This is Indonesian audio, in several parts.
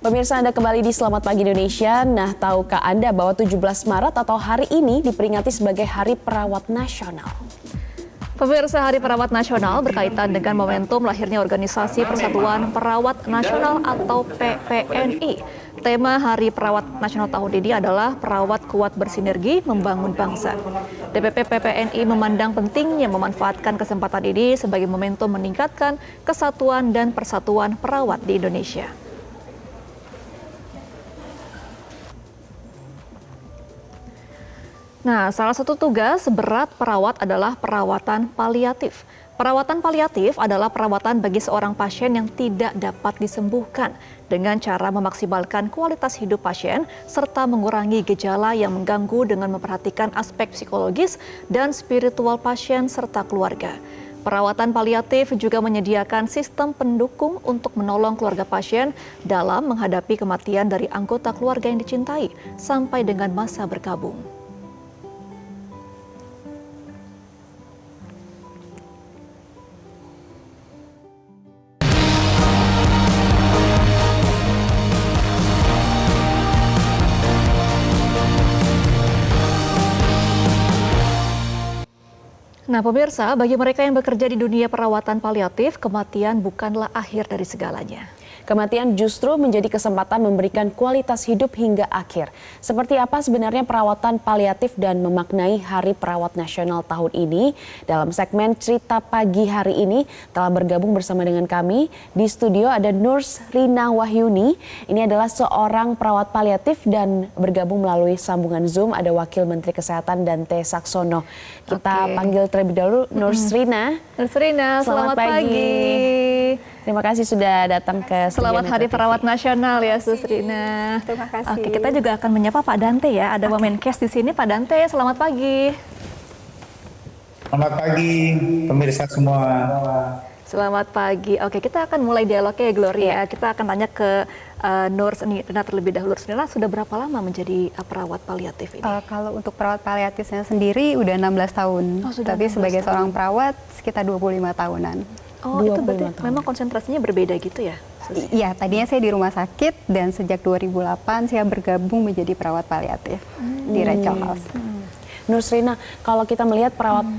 Pemirsa, Anda kembali di Selamat Pagi Indonesia. Nah, tahukah Anda bahwa 17 Maret atau hari ini diperingati sebagai Hari Perawat Nasional? Pemirsa, Hari Perawat Nasional berkaitan dengan momentum lahirnya Organisasi Persatuan Perawat Nasional atau PPNI. Tema Hari Perawat Nasional tahun ini adalah Perawat Kuat Bersinergi Membangun Bangsa. DPP PPNI memandang pentingnya memanfaatkan kesempatan ini sebagai momentum meningkatkan kesatuan dan persatuan perawat di Indonesia. Nah, salah satu tugas berat perawat adalah perawatan paliatif. Perawatan paliatif adalah perawatan bagi seorang pasien yang tidak dapat disembuhkan dengan cara memaksimalkan kualitas hidup pasien serta mengurangi gejala yang mengganggu dengan memperhatikan aspek psikologis dan spiritual pasien serta keluarga. Perawatan paliatif juga menyediakan sistem pendukung untuk menolong keluarga pasien dalam menghadapi kematian dari anggota keluarga yang dicintai sampai dengan masa berkabung. Nah, pemirsa, bagi mereka yang bekerja di dunia perawatan paliatif, kematian bukanlah akhir dari segalanya. Kematian justru menjadi kesempatan memberikan kualitas hidup hingga akhir. Seperti apa sebenarnya perawatan paliatif dan memaknai Hari Perawat Nasional tahun ini? Dalam segmen Cerita Pagi hari ini telah bergabung bersama dengan kami di studio ada Nurs Rina Wahyuni. Ini adalah seorang perawat paliatif dan bergabung melalui sambungan Zoom ada Wakil Menteri Kesehatan Dante Saxono. Kita panggil terlebih dahulu Nurs Rina. Nurs Rina, selamat pagi. Terima kasih sudah datang ke Selamat Hari Perawat Nasional ya, Sus Rina. Terima kasih. Oke, kita juga akan menyapa Pak Dante ya. Ada Wamenkes di sini, Pak Dante. Selamat pagi. Selamat pagi, pemirsa semua. Selamat pagi. Oke, kita akan mulai dialognya ya, Gloria. Kita akan tanya ke Nurs Rina terlebih dahulu. Nurs Rina sudah berapa lama menjadi perawat paliatif ini? Kalau untuk perawat paliatifnya sendiri udah 16 tahun. Tapi sebagai seorang perawat sekitar 25 tahunan. Oh, itu berarti memang konsentrasinya berbeda gitu ya? Iya, tadinya saya di rumah sakit dan sejak 2008 saya bergabung menjadi perawat paliatif di Rachel House. Nurs Rina, kalau kita melihat perawat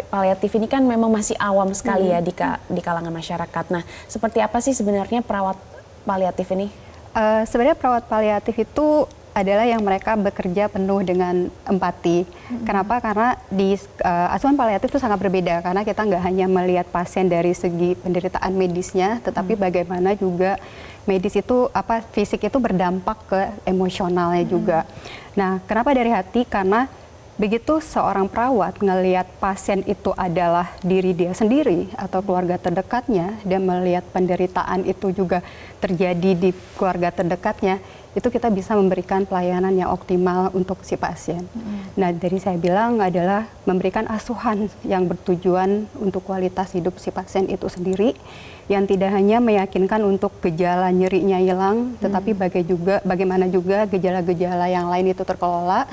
paliatif ini kan memang masih awam sekali ya di kalangan masyarakat. Nah, seperti apa sih sebenarnya perawat paliatif ini? Sebenarnya perawat paliatif itu adalah yang mereka bekerja penuh dengan empati. Kenapa? Karena di asuhan paliatif itu sangat berbeda karena kita nggak hanya melihat pasien dari segi penderitaan medisnya, tetapi bagaimana juga medis itu fisik itu berdampak ke emosionalnya juga. Nah, kenapa dari hati? Karena begitu seorang perawat ngelihat pasien itu adalah diri dia sendiri atau keluarga terdekatnya, dia melihat penderitaan itu juga terjadi di keluarga terdekatnya, itu kita bisa memberikan pelayanan yang optimal untuk si pasien. Nah, dari saya bilang adalah memberikan asuhan yang bertujuan untuk kualitas hidup si pasien itu sendiri, yang tidak hanya meyakinkan untuk gejala nyerinya hilang, tetapi bagaimana juga gejala-gejala yang lain itu terkelola,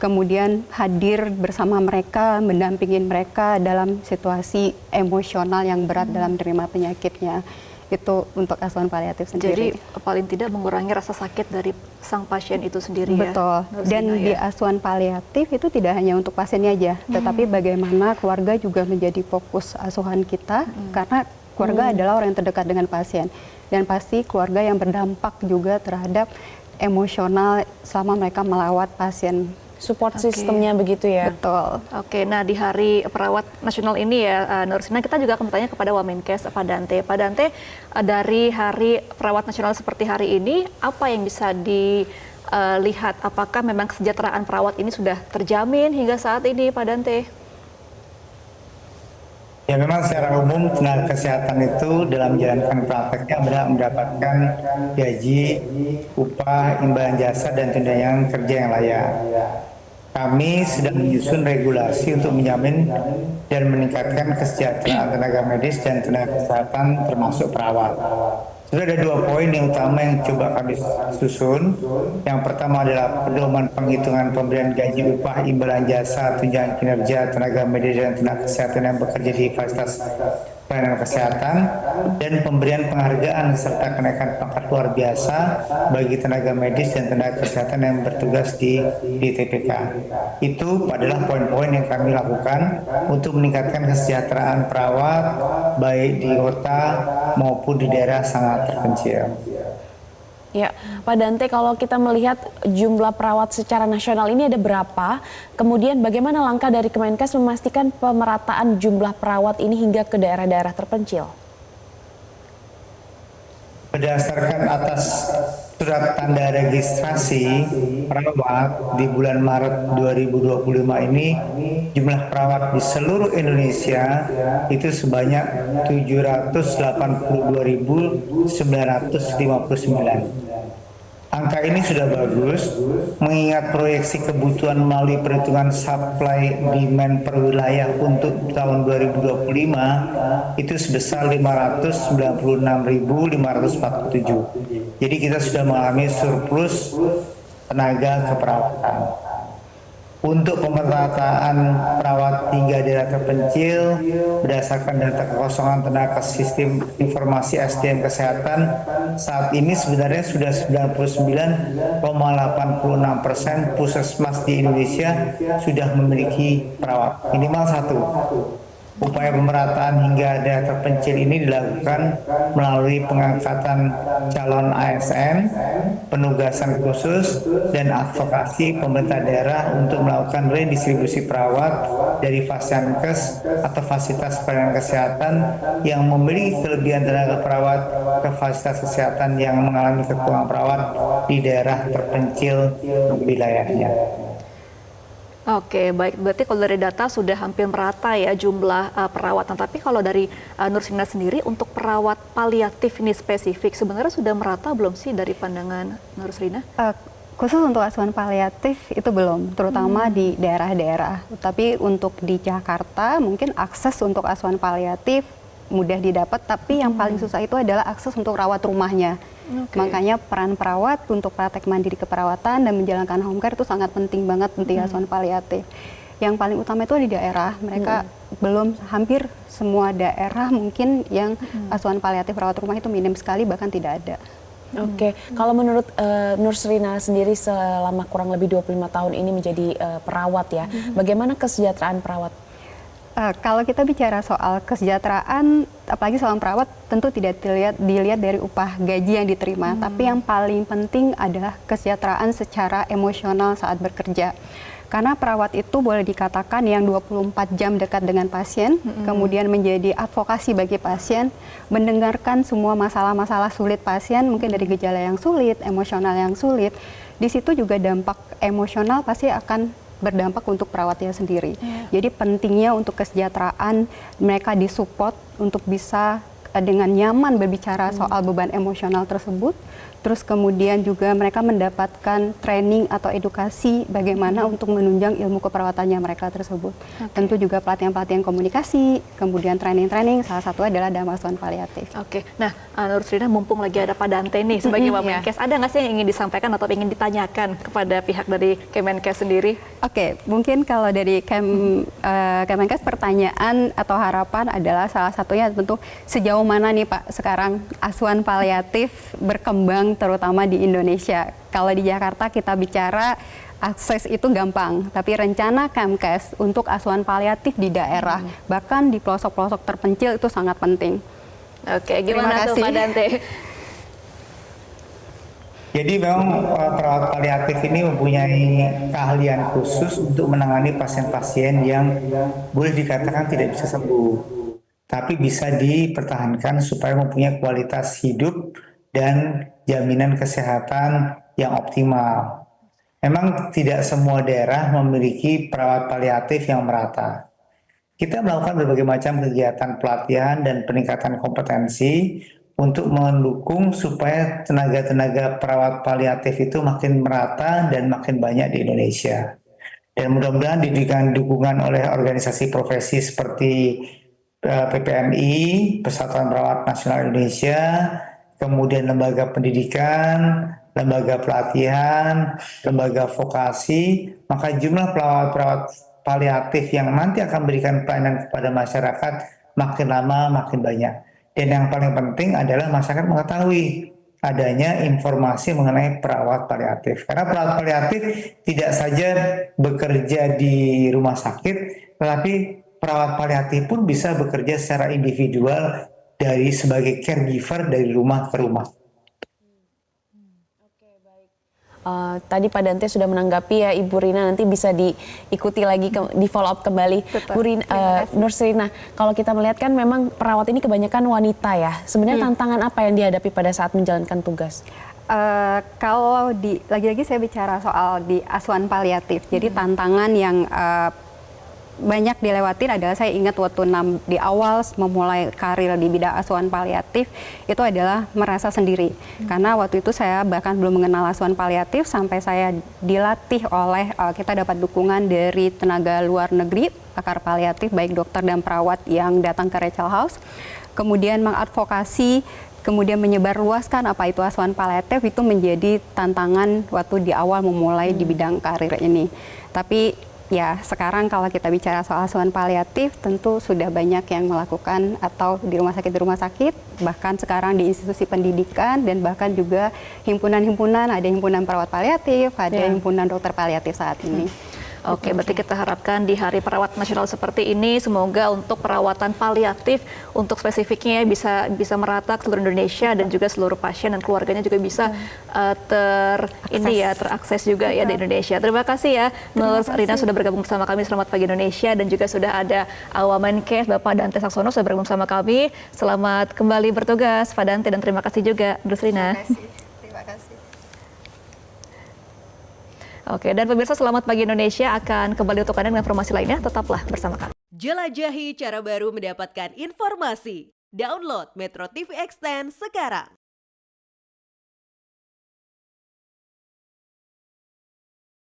kemudian hadir bersama mereka, mendampingi mereka dalam situasi emosional yang berat dalam menerima penyakitnya. Itu untuk asuhan paliatif sendiri. Jadi paling tidak mengurangi rasa sakit dari sang pasien itu sendiri. Betul. Ya? Dan di asuhan paliatif itu tidak hanya untuk pasiennya aja, tetapi bagaimana keluarga juga menjadi fokus asuhan kita, karena keluarga adalah orang yang terdekat dengan pasien. Dan pasti keluarga yang berdampak juga terhadap emosional selama mereka melawat pasien. Support sistemnya begitu ya? Betul. Oke, nah di Hari Perawat Nasional ini ya, Nurs Rina, kita juga akan bertanya kepada Wamenkes Pak Dante. Pak Dante, dari Hari Perawat Nasional seperti hari ini, apa yang bisa dilihat? Apakah memang kesejahteraan perawat ini sudah terjamin hingga saat ini, Pak Dante? Ya, memang secara umum tenaga kesehatan itu dalam menjalankan prakteknya adalah mendapatkan gaji, upah, imbalan jasa, dan tunjangan kerja yang layak. Kami sedang menyusun regulasi untuk menjamin dan meningkatkan kesejahteraan tenaga medis dan tenaga kesehatan termasuk perawat. Sudah ada 2 poin yang utama yang coba kami susun. Yang pertama adalah pedoman penghitungan pemberian gaji, upah, imbalan jasa, tunjangan kinerja tenaga medis dan tenaga kesehatan yang bekerja di fasilitas pelayanan kesehatan, dan pemberian penghargaan serta kenaikan pangkat luar biasa bagi tenaga medis dan tenaga kesehatan yang bertugas di TPK. Itu adalah poin-poin yang kami lakukan untuk meningkatkan kesejahteraan perawat baik di kota maupun di daerah sangat terpencil. Ya, Pak Dante, kalau kita melihat jumlah perawat secara nasional ini ada berapa? Kemudian bagaimana langkah dari Kemenkes memastikan pemerataan jumlah perawat ini hingga ke daerah-daerah terpencil? Berdasarkan atas surat tanda registrasi perawat di bulan Maret 2025 ini, jumlah perawat di seluruh Indonesia itu sebanyak 782.959. Angka ini sudah bagus, mengingat proyeksi kebutuhan melalui perhitungan supply demand per wilayah untuk tahun 2025 itu sebesar 596.547. Jadi kita sudah mengalami surplus tenaga keperawatan. Untuk pemerataan perawat hingga daerah terpencil berdasarkan data kekosongan tenaga sistem informasi SDM kesehatan saat ini sebenarnya sudah 99,86% puskesmas di Indonesia sudah memiliki perawat minimal satu. Upaya pemerataan hingga daerah terpencil ini dilakukan melalui pengangkatan calon ASN, penugasan khusus, dan advokasi pemerintah daerah untuk melakukan redistribusi perawat dari Fasiankes atau fasilitas pelayanan kesehatan yang memiliki kelebihan tenaga perawat ke fasilitas kesehatan yang mengalami kekurangan perawat di daerah terpencil wilayahnya. Oke, baik. Berarti kalau dari data sudah hampir merata ya jumlah perawatan. Tapi kalau dari Nur Srina sendiri untuk perawat paliatif ini spesifik, sebenarnya sudah merata belum sih dari pandangan Nur Srina? Khusus untuk asuhan paliatif itu belum, terutama di daerah-daerah. Tapi untuk di Jakarta mungkin akses untuk asuhan paliatif mudah didapat, tapi yang paling susah itu adalah akses untuk rawat rumahnya. Makanya peran perawat untuk praktek mandiri keperawatan dan menjalankan home care itu sangat penting banget untuk asuhan paliatif. Yang paling utama itu di daerah, mereka belum, hampir semua daerah mungkin yang asuhan paliatif rawat rumah itu minim sekali, bahkan tidak ada. Oke, kalau menurut Nur Srina sendiri selama kurang lebih 25 tahun ini menjadi perawat ya, bagaimana kesejahteraan perawat? Kalau kita bicara soal kesejahteraan, apalagi seorang perawat, tentu tidak dilihat dari upah gaji yang diterima, tapi yang paling penting adalah kesejahteraan secara emosional saat bekerja. Karena perawat itu boleh dikatakan yang 24 jam dekat dengan pasien, kemudian menjadi advokasi bagi pasien, mendengarkan semua masalah-masalah sulit pasien, mungkin dari gejala yang sulit, emosional yang sulit. Di situ juga dampak emosional pasti akan berdampak untuk perawatnya sendiri. Jadi pentingnya untuk kesejahteraan mereka disupport untuk bisa dengan nyaman berbicara soal beban emosional tersebut. Terus kemudian juga mereka mendapatkan training atau edukasi bagaimana untuk menunjang ilmu keperawatannya mereka tersebut. Tentu juga pelatihan-pelatihan komunikasi, kemudian training-training, salah satu adalah dalam asuhan paliatif. Oke, nah Nur Srina mumpung lagi ada Pak Dante nih sebagai Wamenkes, ada nggak sih yang ingin disampaikan atau ingin ditanyakan kepada pihak dari Kemenkes sendiri? Oke, mungkin kalau dari Kemenkes pertanyaan atau harapan adalah salah satunya tentu sejauh mana nih Pak sekarang asuhan paliatif berkembang terutama di Indonesia. Kalau di Jakarta kita bicara akses itu gampang, tapi rencana Kemkes untuk asuhan paliatif di daerah, bahkan di pelosok-pelosok terpencil itu sangat penting. Oke, gimana tuh Pak Dante? Jadi memang perawat paliatif ini mempunyai keahlian khusus untuk menangani pasien-pasien yang boleh dikatakan tidak bisa sembuh, tapi bisa dipertahankan supaya mempunyai kualitas hidup dan jaminan kesehatan yang optimal. Memang tidak semua daerah memiliki perawat paliatif yang merata. Kita melakukan berbagai macam kegiatan pelatihan dan peningkatan kompetensi untuk mendukung supaya tenaga-tenaga perawat paliatif itu makin merata dan makin banyak di Indonesia. Dan mudah-mudahan diberikan dukungan oleh organisasi profesi seperti PPNI, Persatuan Perawat Nasional Indonesia, kemudian lembaga pendidikan, lembaga pelatihan, lembaga vokasi, maka jumlah perawat-perawat paliatif yang nanti akan memberikan pelayanan kepada masyarakat makin lama makin banyak. Dan yang paling penting adalah masyarakat mengetahui adanya informasi mengenai perawat paliatif. Karena perawat paliatif tidak saja bekerja di rumah sakit, tetapi perawat paliatif pun bisa bekerja secara individual dari sebagai caregiver dari rumah ke rumah. Tadi Pak Dante sudah menanggapi ya, Ibu Rina nanti bisa diikuti lagi, di follow up kembali. Bu Rina, Nur Srina, kalau kita melihat kan memang perawat ini kebanyakan wanita ya. Sebenarnya tantangan apa yang dihadapi pada saat menjalankan tugas? Kalau lagi-lagi saya bicara soal di asuhan paliatif, jadi tantangan yang banyak dilewatin adalah, saya ingat waktu di awal memulai karir di bidang asuhan paliatif itu adalah merasa sendiri. Karena waktu itu saya bahkan belum mengenal asuhan paliatif sampai saya dilatih oleh, kita dapat dukungan dari tenaga luar negeri, pakar paliatif baik dokter dan perawat yang datang ke Rachel House. Kemudian mengadvokasi, kemudian menyebarluaskan apa itu asuhan paliatif, itu menjadi tantangan waktu di awal memulai di bidang karir ini. Tapi ya, sekarang kalau kita bicara soal asuhan paliatif, tentu sudah banyak yang melakukan, atau di rumah sakit, bahkan sekarang di institusi pendidikan, dan bahkan juga himpunan-himpunan, ada himpunan perawat paliatif, ada himpunan dokter paliatif saat ini. Oke, berarti kita harapkan di Hari Perawat Nasional seperti ini, semoga untuk perawatan paliatif untuk spesifiknya bisa merata ke seluruh Indonesia, dan juga seluruh pasien dan keluarganya juga bisa terakses juga ya di Indonesia. Terima kasih ya, Nur Rina sudah bergabung bersama kami. Selamat pagi Indonesia, dan juga sudah ada Wamenkes Bapak Dante Saxono sudah bergabung bersama kami. Selamat kembali bertugas Pak Dante, dan terima kasih juga Nur Rina. Terima kasih. Oke, dan pemirsa, Selamat Pagi Indonesia akan kembali untuk Anda dengan informasi lainnya. Tetaplah bersama kami. Jelajahi cara baru mendapatkan informasi. Download Metro TV Extend sekarang.